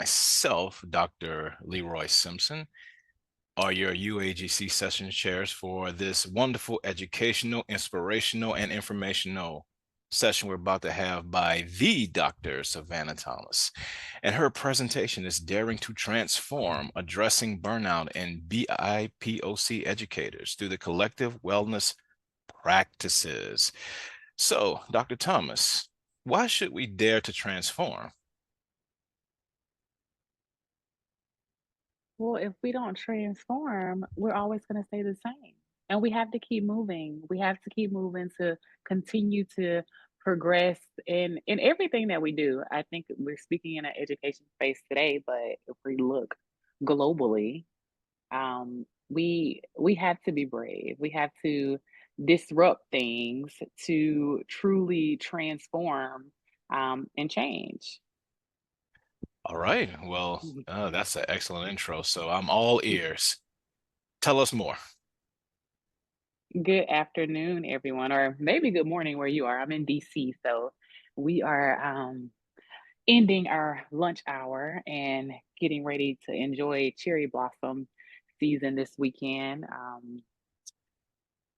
myself, Dr. Leroy Simpson, are your UAGC session chairs for this wonderful educational, inspirational, and informational session we're about to have by the Dr. Savannah Thomas. And her presentation is Daring to Transform, Addressing Burnout in BIPOC Educators Through the Collective Wellness Practices. So, Dr. Thomas, why should we dare to transform? Well, if we don't transform, we're always going to stay the same. And we have to keep moving. We have to keep moving to continue to progress in everything that we do. I think we're speaking in an education space today, but if we look globally, we have to be brave. We have to disrupt things to truly transform and change. All right. Well, that's an excellent intro. So I'm all ears. Tell us more. Good afternoon, everyone, or maybe good morning where you are. I'm in DC, so we are ending our lunch hour and getting ready to enjoy cherry blossom season this weekend.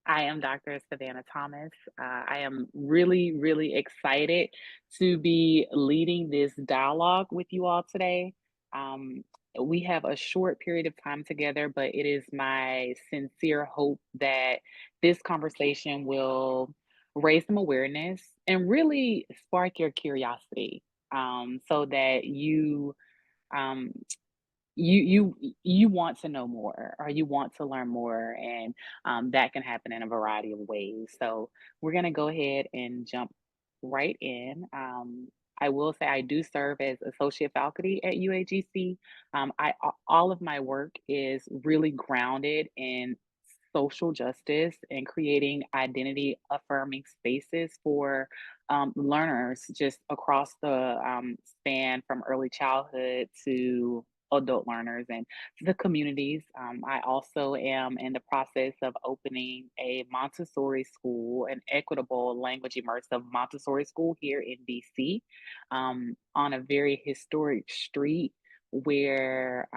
I am Dr. Savannah Thomas. I am really, really excited to be leading this dialogue with you all today. Um, we have a short period of time together, but it is my sincere hope that this conversation will raise some awareness and really spark your curiosity so that um, you want to know more or you want to learn more, and that can happen in a variety of ways. So we're going to go ahead and jump right in. I will say I do serve as associate faculty at UAGC. All of my work is really grounded in social justice and creating identity affirming spaces for learners just across the span from early childhood to adult learners and the communities. I also am in the process of opening a Montessori school, an equitable language immersive Montessori school here in DC, on a very historic street where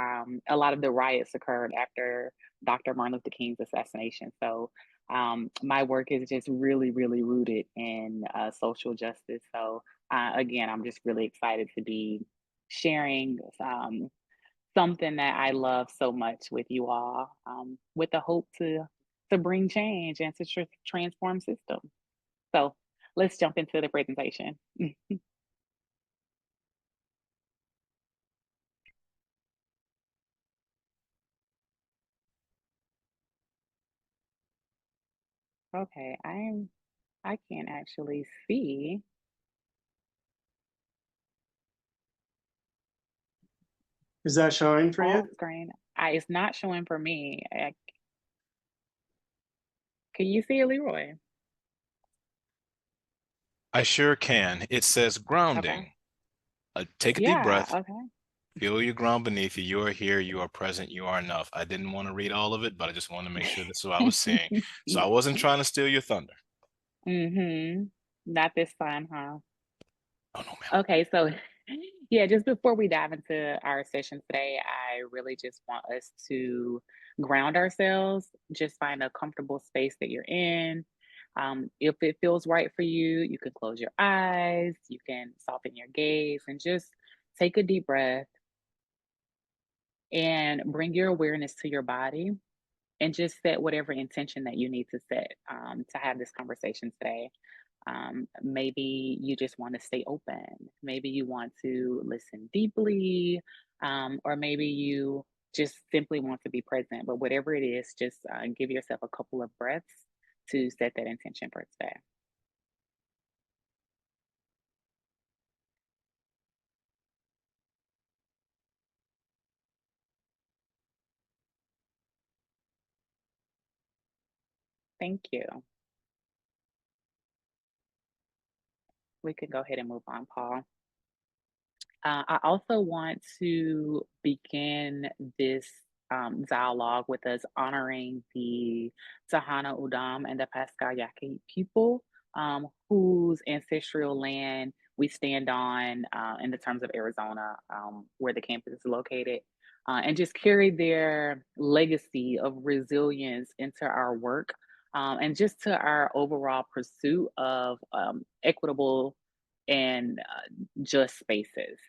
a lot of the riots occurred after Dr. Martin Luther King's assassination. So my work is just really, really rooted in social justice. So again, I'm just really excited to be sharing something that I love so much with you all, with the hope to bring change and to transform systems. So let's jump into the presentation. Okay, I can't actually see Is that showing for all you? screen. It's not showing for me. Can you see it, Leroy? I sure can. It says Okay. grounding. Take a deep Yeah. breath. Okay. Feel your ground beneath you. You are here. You are present. You are enough. I didn't want to read all of it, but I just want to make sure this is what I was seeing. So I wasn't trying to steal your thunder. Mm-hmm. Not this time, huh? Oh, no, ma'am. Okay, so yeah, just before we dive into our session today, I really just want us to ground ourselves, just find a comfortable space that you're in. If it feels right for you, you can close your eyes, you can soften your gaze, and just take a deep breath and bring your awareness to your body and just set whatever intention that you need to set to have this conversation today. Maybe you just want to stay open. Maybe you want to listen deeply, or maybe you just simply want to be present. But whatever it is, just give yourself a couple of breaths to set that intention for today. Thank you. We can go ahead and move on, Paul. I also want to begin this dialogue with us honoring the Tahana Udam and the Paskal Yaqui people, whose ancestral land we stand on in the terms of Arizona, where the campus is located, and just carry their legacy of resilience into our work, and just to our overall pursuit of equitable and just spaces.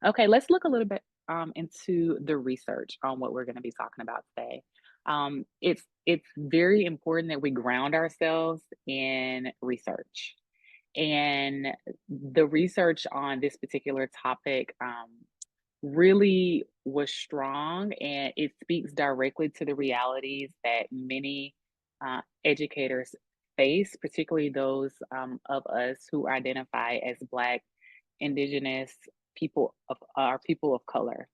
Okay, let's look a little bit into the research on what we're going to be talking about today. It's very important that we ground ourselves in research, and the research on this particular topic really was strong, and it speaks directly to the realities that many educators face, particularly those of us who identify as Black, Indigenous people of color.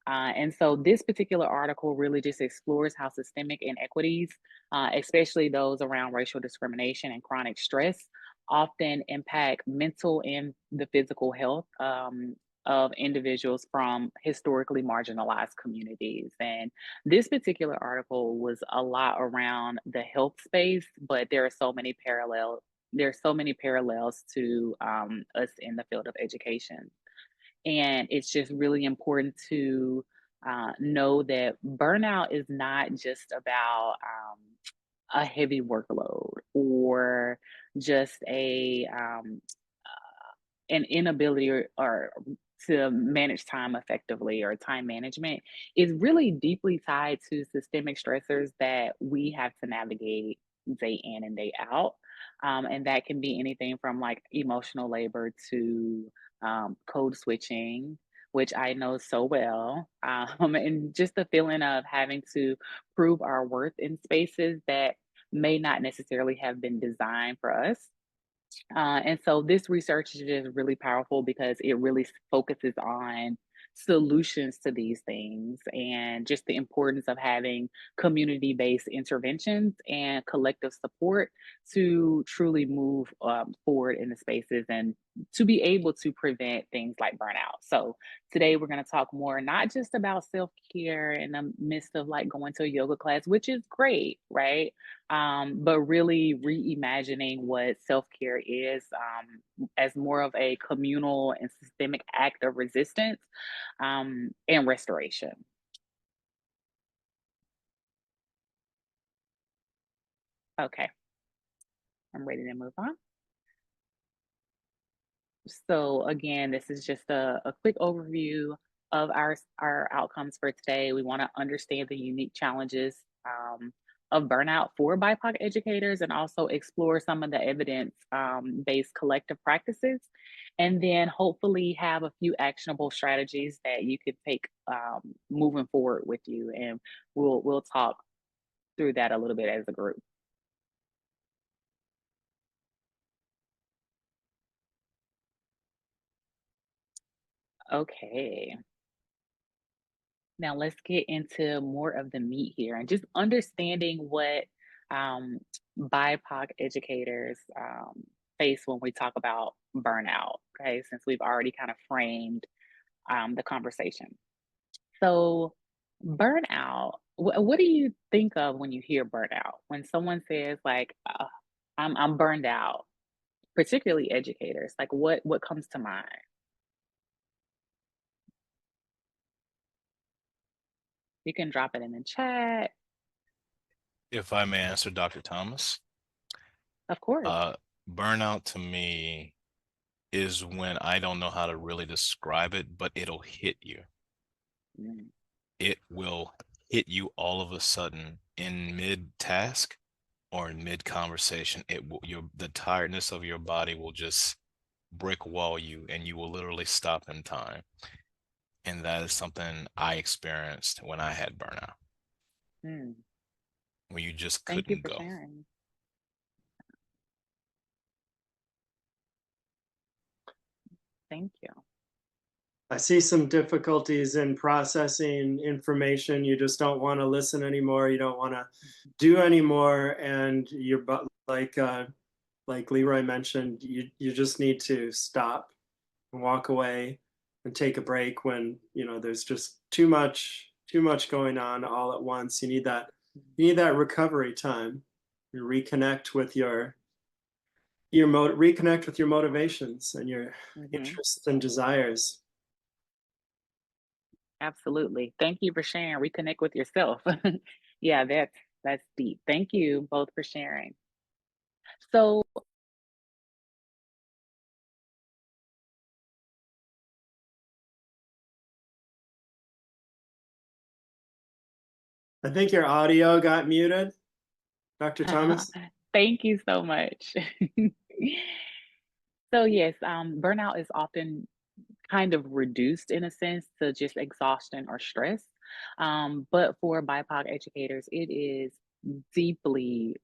And so this particular article really just explores how systemic inequities, especially those around racial discrimination and chronic stress, often impact mental and the physical health of individuals from historically marginalized communities. And this particular article was a lot around the health space, but there are so many parallels. There's so many parallels to us in the field of education. And it's just really important to know that burnout is not just about a heavy workload or just an inability or to manage time effectively, or time management is really deeply tied to systemic stressors that we have to navigate day in and day out. And that can be anything from like emotional labor to code switching, which I know so well, and just the feeling of having to prove our worth in spaces that may not necessarily have been designed for us. And so this research is just really powerful because it really focuses on solutions to these things and just the importance of having community based interventions and collective support to truly move forward in the spaces and to be able to prevent things like burnout. So today we're going to talk more not just about self care in the midst of like going to a yoga class, which is great, right? But really reimagining what self care is as more of a communal and systemic act of resistance and restoration. Okay, I'm ready to move on. So again, this is just a quick overview of our outcomes for today. We want to understand the unique challenges of burnout for BIPOC educators and also explore some of the evidence based collective practices. And then hopefully have a few actionable strategies that you could take moving forward with you. And we'll talk through that a little bit as a group. Okay. Now let's get into more of the meat here and just understanding what um, BIPOC educators face when we talk about burnout. Okay, since we've already kind of framed the conversation. So, burnout. What do you think of when you hear burnout? When someone says like, I'm burned out," particularly educators. Like, what comes to mind? You can drop it in the chat, If I may answer, Dr. Thomas, of course. uh, burnout to me is when I don't know how to really describe it, but it'll hit you. Mm, It will hit you all of a sudden in mid-task or in mid-conversation. It will the tiredness of your body will just brick wall you, and you will literally stop in time. And that is something I experienced when I had burnout, mm. when you just Thank you couldn't for go. sharing. Thank you. I see some difficulties in processing information. You just don't want to listen anymore. You don't want to do anymore, and like Leroy mentioned, you just need to stop and walk away and take a break when there's just too much too much going on all at once. You need that recovery time. You reconnect with reconnect with your motivations and your Mhm. interests and desires. Absolutely. Thank you for sharing. Reconnect with yourself. Yeah, that's deep. Thank you both for sharing. So, I think your audio got muted, Dr. Thomas. thank you so much. So yes, burnout is often kind of reduced in a sense to just exhaustion or stress. But for BIPOC educators, it is deeply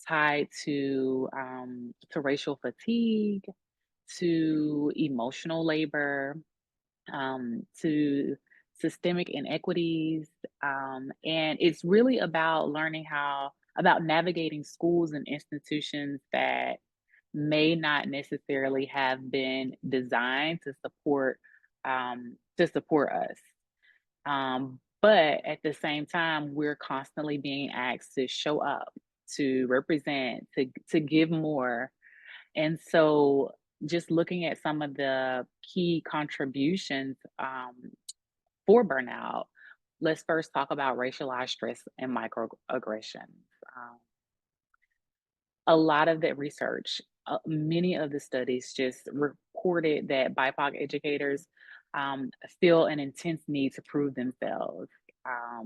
tied to racial fatigue, to emotional labor, to systemic inequities. And it's really about learning about navigating schools and institutions that may not necessarily have been designed to support us. But at the same time, we're constantly being asked to show up, to represent, to give more. And so just looking at some of the key contributions for burnout, let's first talk about racialized stress and microaggressions. Um, a lot of that research, many of the studies just reported that BIPOC educators feel an intense need to prove themselves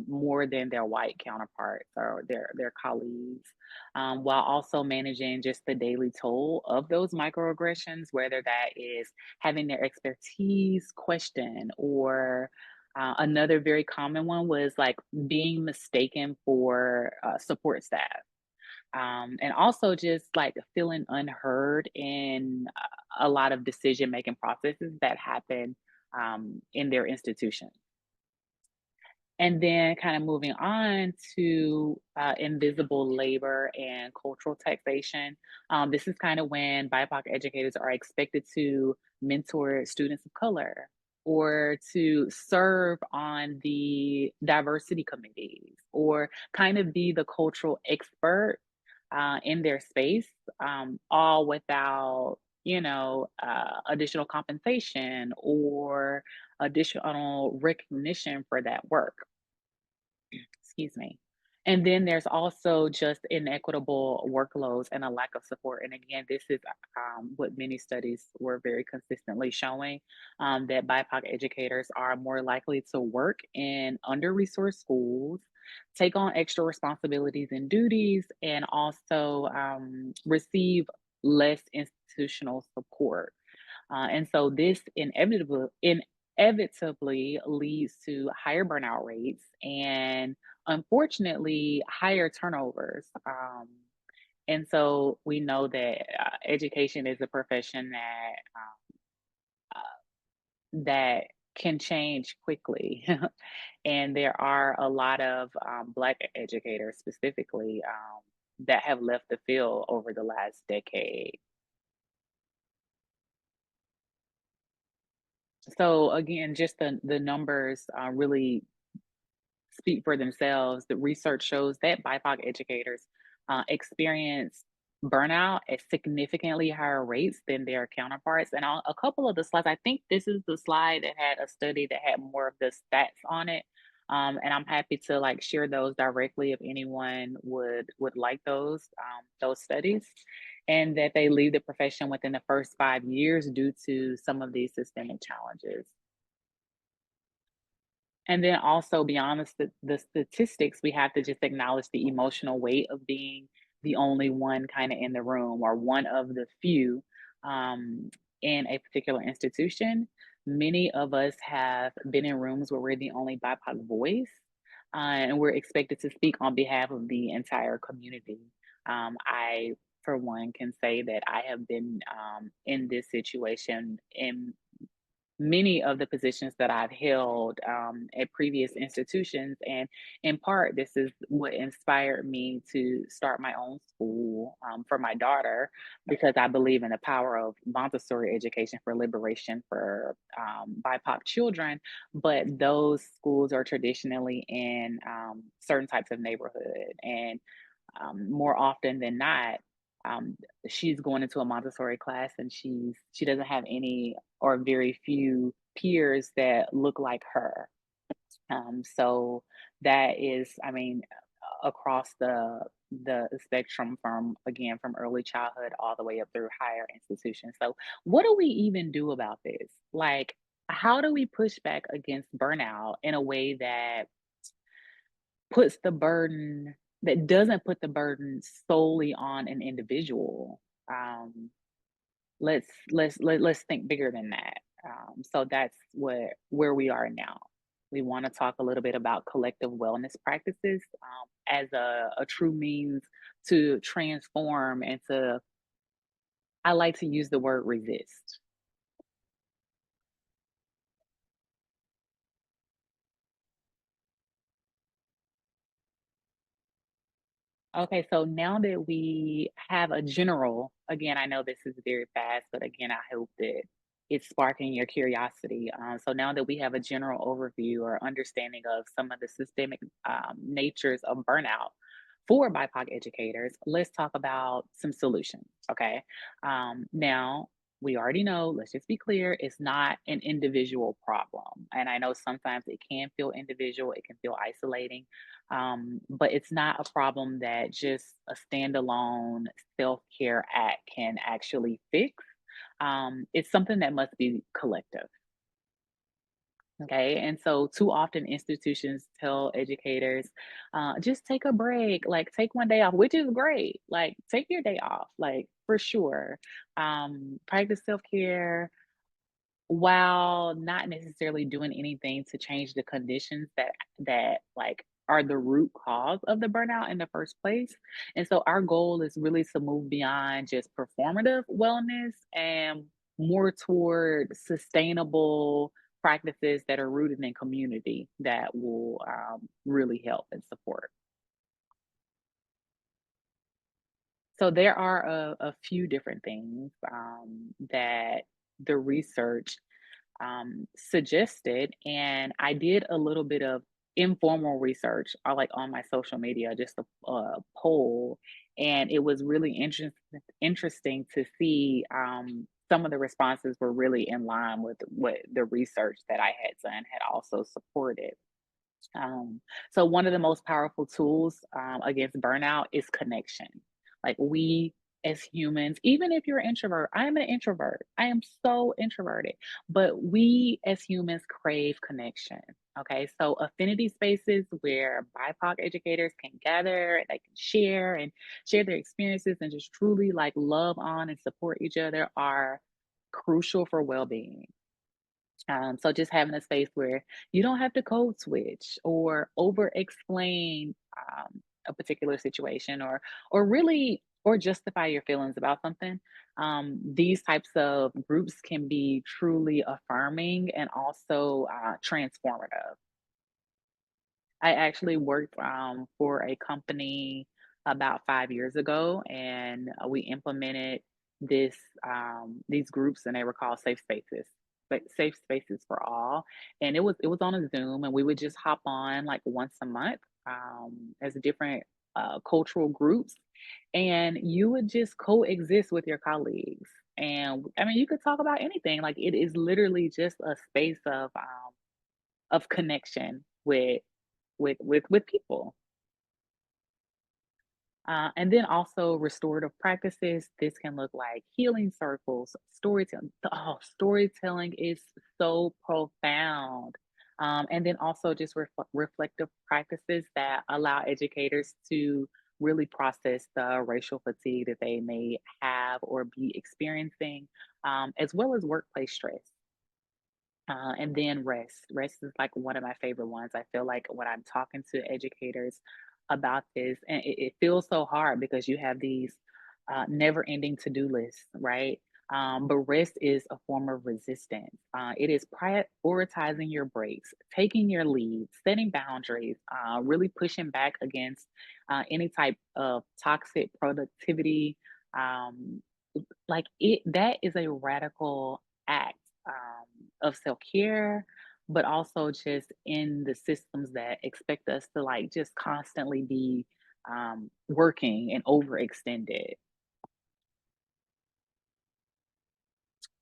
more than their white counterparts or their colleagues, while also managing just the daily toll of those microaggressions, whether that is having their expertise questioned or another very common one was like being mistaken for support staff, and also just like feeling unheard in a lot of decision making processes that happen in their institution. And then, kind of moving on to invisible labor and cultural taxation. This is kind of when BIPOC educators are expected to mentor students of color or to serve on the diversity committees or kind of be the cultural expert in their space, all without, additional compensation or additional recognition for that work. Excuse me. And then there's also just inequitable workloads and a lack of support. And again, this is what many studies were very consistently showing, that BIPOC educators are more likely to work in under resourced schools, take on extra responsibilities and duties, and also receive less institutional support. And so this inevitably leads to higher burnout rates and unfortunately higher turnovers. And so we know that education is a profession that can change quickly. And there are a lot of Black educators specifically that have left the field over the last decade. So again, just the numbers really speak for themselves. The research shows that BIPOC educators experience burnout at significantly higher rates than their counterparts. And a couple of the slides, I think this is the slide that had a study that had more of the stats on it. And I'm happy to like share those directly if anyone would like those studies, and that they leave the profession within the first 5 years due to some of these systemic challenges. And then also beyond the statistics, we have to just acknowledge the emotional weight of being the only one kind of in the room or one of the few in a particular institution. Many of us have been in rooms where we're the only BIPOC voice, and we're expected to speak on behalf of the entire community. I, for one, can say that I have been in this situation in many of the positions that I've held at previous institutions. And in part, this is what inspired me to start my own school for my daughter, because I believe in the power of Montessori education for liberation for BIPOC children. But those schools are traditionally in certain types of neighborhood. And more often than not, um, she's going into a Montessori class and she doesn't have any or very few peers that look like her. So that is, I mean, across the spectrum from, again, from early childhood all the way up through higher institutions. So what do we even do about this? Like, how do we push back against burnout in a way that puts the burden that doesn't put the burden solely on an individual? Um, let's think bigger than that. So that's where we are now. We want to talk a little bit about collective wellness practices as a true means to transform and to, I like to use the word resist. Okay, so now that we have a general, again, I know this is very fast, but again, I hope that it's sparking your curiosity. So now that we have a general overview or understanding of some of the systemic natures of burnout for BIPOC educators, let's talk about some solutions. Okay, now we already know, let's just be clear, it's not an individual problem. And I know sometimes it can feel individual, it can feel isolating, but it's not a problem that just a standalone self care act can actually fix. It's something that must be collective. Okay. And so, too often, institutions tell educators, just take a break, like take one day off, which is great. Like, take your day off, like for sure. Practice self care while not necessarily doing anything to change the conditions that like are the root cause of the burnout in the first place. And so our goal is really to move beyond just performative wellness and more toward sustainable practices that are rooted in community that will really help and support. So there are a few different things that the research suggested, and I did a little bit of informal research, like on my social media, just a poll, and it was really interesting to see some of the responses were really in line with what the research that I had done had also supported. So one of the most powerful tools against burnout is connection. Like we as humans, even if you're an introvert, I am an introvert. I am so introverted, but we as humans crave connection. Okay, so affinity spaces where BIPOC educators can gather, they can share their experiences and just truly like love on and support each other are crucial for well-being. So just having a space where you don't have to code switch or over explain a particular situation or really or justify your feelings about something. These types of groups can be truly affirming and also transformative. I actually worked for a company about 5 years ago, and we implemented this these groups, and they were called safe spaces, but safe spaces for all. And it was on a Zoom, and we would just hop on like once a month as different cultural groups, and you would just coexist with your colleagues. And I mean, you could talk about anything. Like it is literally just a space of connection with people. And then also restorative practices. This can look like healing circles, storytelling. Oh, storytelling is so profound. And then also just reflective practices that allow educators to really process the racial fatigue that they may have or be experiencing, as well as workplace stress. And then rest. Rest is like one of my favorite ones. I feel like when I'm talking to educators about this, and it feels so hard because you have these never ending to do lists, right? But rest is a form of resistance. It is prioritizing your breaks, taking your lead, setting boundaries, really pushing back against any type of toxic productivity. Um, like it, that is a radical act of self care, but also just in the systems that expect us to like just constantly be working and overextended.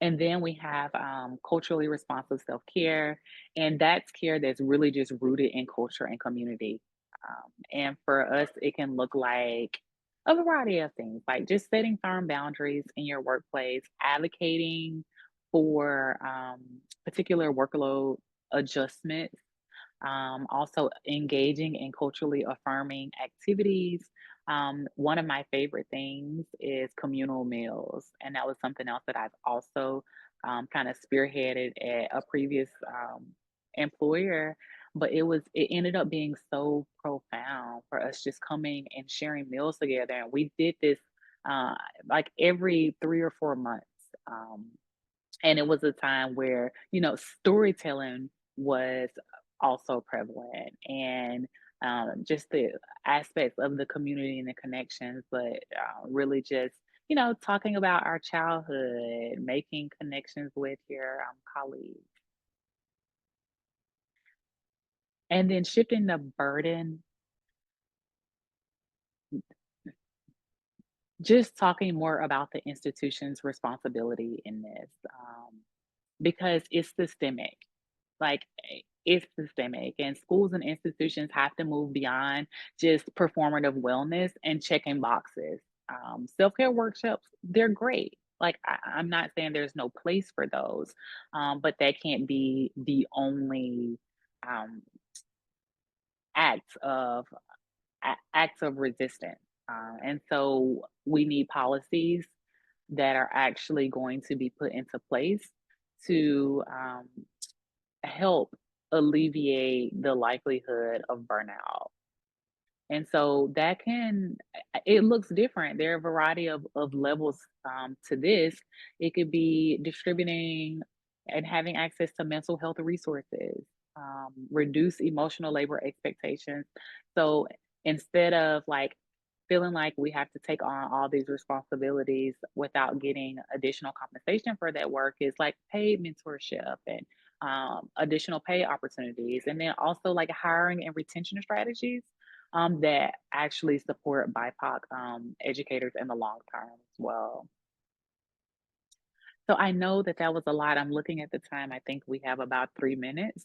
And then we have culturally responsive self care, and that's care that's really just rooted in culture and community. And for us, it can look like a variety of things, like just setting firm boundaries in your workplace, advocating for particular workload adjustments, also engaging in culturally affirming activities. One of my favorite things is communal meals, and that was something else that I've also kind of spearheaded at a previous employer. But it ended up being so profound for us just coming and sharing meals together, and we did this uh, like every 3 or 4 months. Um, and it was a time where, storytelling was also prevalent, and just the aspects of the community and the connections, but really just, talking about our childhood, making connections with your colleagues, and then shifting the burden, just talking more about the institution's responsibility in this, because it's systemic. Like, it's systemic, and schools and institutions have to move beyond just performative wellness and checking boxes. Self-care workshops, they're great. Like, I'm not saying there's no place for those, but that can't be the only um, act of acts of resistance. And so we need policies that are actually going to be put into place to help alleviate the likelihood of burnout. And so that it looks different. There are a variety of levels to this. It could be distributing and having access to mental health resources, reduce emotional labor expectations. So instead of like feeling like we have to take on all these responsibilities without getting additional compensation for that work, is like paid mentorship and additional pay opportunities. And then also like hiring and retention strategies that actually support BIPOC educators in the long term as well. So I know that that was a lot. I'm looking at the time. I think we have about 3 minutes.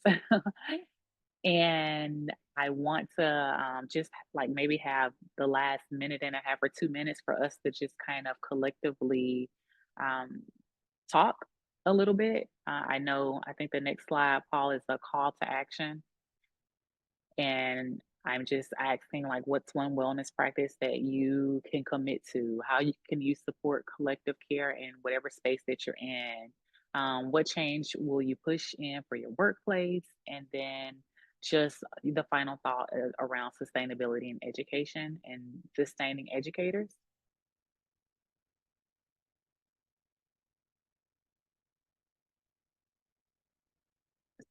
And I want to just like maybe have the last minute and a half or 2 minutes for us to just kind of collectively um, talk a little bit. I think the next slide, Paul, is a call to action. And I'm just asking, like, what's one wellness practice that you can commit to? Can you support collective care in whatever space that you're in? What change will you push in for your workplace? And then just the final thought around sustainability in education and sustaining educators.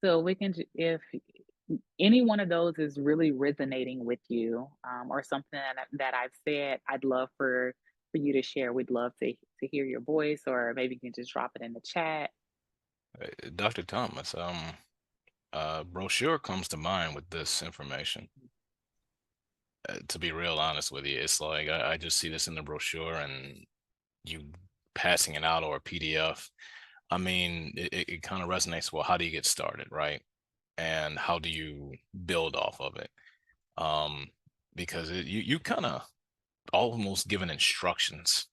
So we can, if any one of those is really resonating with you, or something that I've said, I'd love for you to share. We'd love to hear your voice, or maybe you can just drop it in the chat. Dr. Thomas, brochure comes to mind with this information. To be real honest with you, it's like I just see this in the brochure and you passing it out or a PDF. I mean, it kind of resonates. Well, how do you get started, right? And how do you build off of it? Um, because you kind of almost given instructions.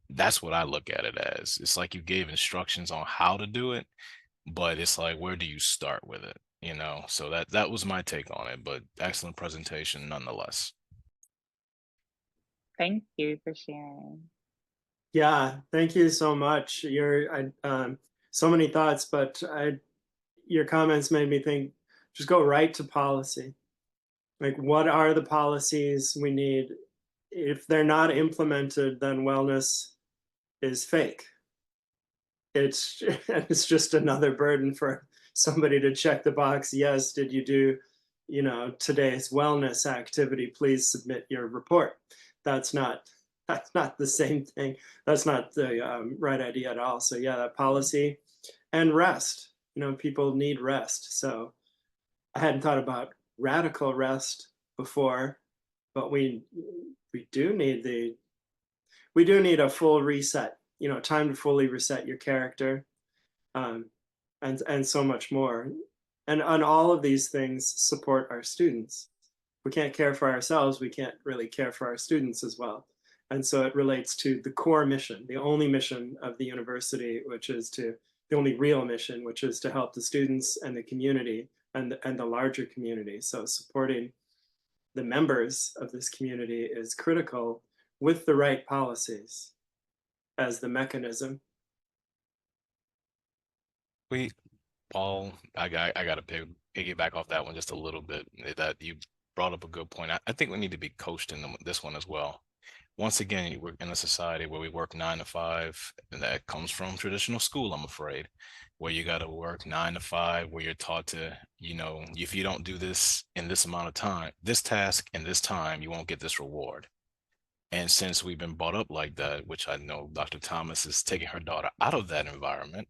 That's what I look at it as. It's like you gave instructions on how to do it, but it's like, where do you start with it? So that was my take on it, but excellent presentation nonetheless. Thank you for sharing. Yeah, thank you so much. So many thoughts, but your comments made me think, just go right to policy. Like, what are the policies we need? If they're not implemented, then wellness is fake. it's just another burden for somebody to check the box. Yes, did you do, today's wellness activity? Please submit your report. That's not the same thing. That's not the right idea at all. So yeah, that policy and rest. People need rest. So I hadn't thought about radical rest before, but we do need a full reset. Time to fully reset your character, um, and so much more. And on all of these things support our students. We can't care for ourselves, we can't really care for our students as well. And so it relates to the core mission, the only mission of the university, the only real mission, which is to help the students and the community and the larger community. So supporting the members of this community is critical with the right policies as the mechanism. Paul, I got to piggyback off that one just a little bit. That you brought up a good point. I think we need to be coached in this one as well. Once again, we're in a society where we work 9 to 5, and that comes from traditional school, I'm afraid, where you got to work 9 to 5, where you're taught to, if you don't do this in this amount of time, this task in this time, you won't get this reward. And since we've been brought up like that, which I know Dr. Thomas is taking her daughter out of that environment.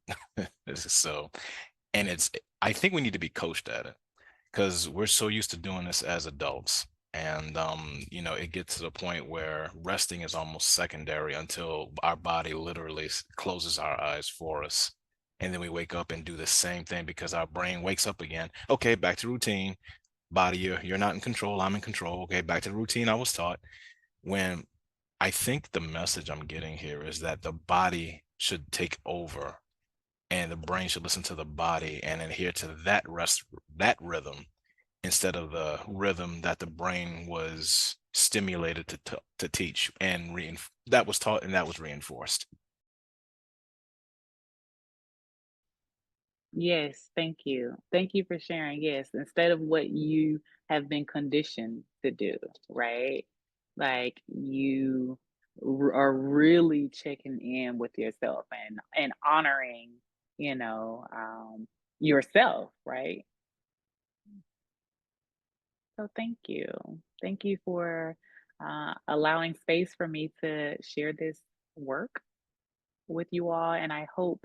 So, and I think we need to be coached at it because we're so used to doing this as adults. And, it gets to the point where resting is almost secondary until our body literally closes our eyes for us. And then we wake up and do the same thing because our brain wakes up again. Okay, back to routine. Body, you're not in control. I'm in control. Okay, back to the routine I was taught. When I think the message I'm getting here is that the body should take over and the brain should listen to the body and adhere to that rhythm instead of the rhythm that the brain was stimulated to teach and that was taught and that was reinforced. Yes, thank you. Thank you for sharing. Yes, instead of what you have been conditioned to do, right? Like you are really checking in with yourself and honoring, you know, um, yourself, right? So thank you. Thank you for allowing space for me to share this work with you all, and I hope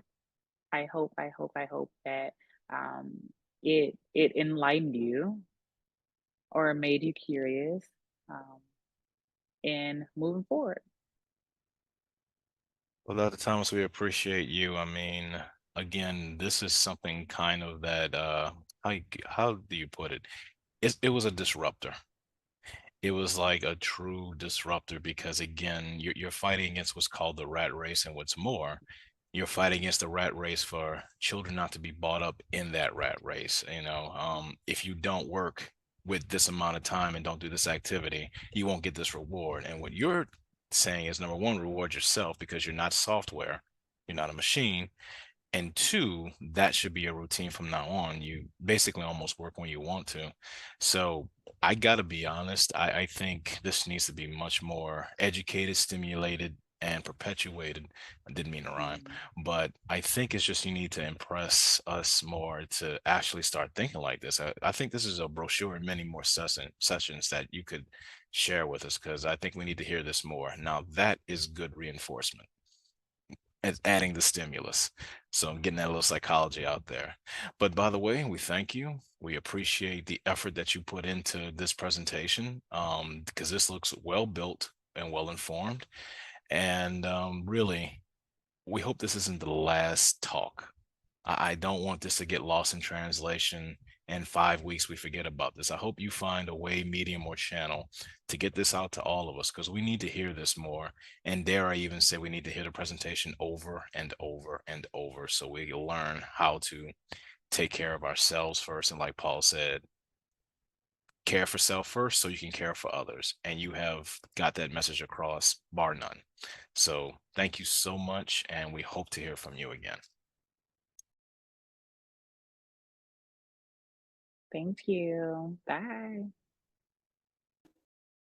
that um, it enlightened you or made you curious um, in moving forward. Well, Dr. Thomas, we appreciate you. I mean, again, this is something kind of that how do you put it? It was a disruptor. It was like a true disruptor because again, you're fighting against what's called the rat race, and what's more, you're fighting against the rat race for children not to be brought up in that rat race. If you don't work with this amount of time and don't do this activity, you won't get this reward. And what you're saying is number one, reward yourself because you're not software, you're not a machine. And two, that should be a routine from now on. You basically almost work when you want to. So I gotta be honest, I think this needs to be much more educated, stimulated, and perpetuated. I didn't mean to rhyme, Mhm. but I think it's just you need to impress us more to actually start thinking like this. I think this is a brochure and many more sessions that you could share with us because I think we need to hear this more. Now that is good reinforcement. It's adding the stimulus. So I'm getting that little psychology out there. But by the way, we thank you. We appreciate the effort that you put into this presentation because this looks well built and well informed. And really, we hope this isn't the last talk. I don't want this to get lost in translation. In 5 weeks, we forget about this. I hope you find a way, medium, or channel to get this out to all of us because we need to hear this more. And dare I even say we need to hear the presentation over and over and over so we learn how to take care of ourselves first. And like Paul said, care for self first so you can care for others. And you have got that message across, bar none. So thank you so much. And we hope to hear from you again. Thank you. Bye.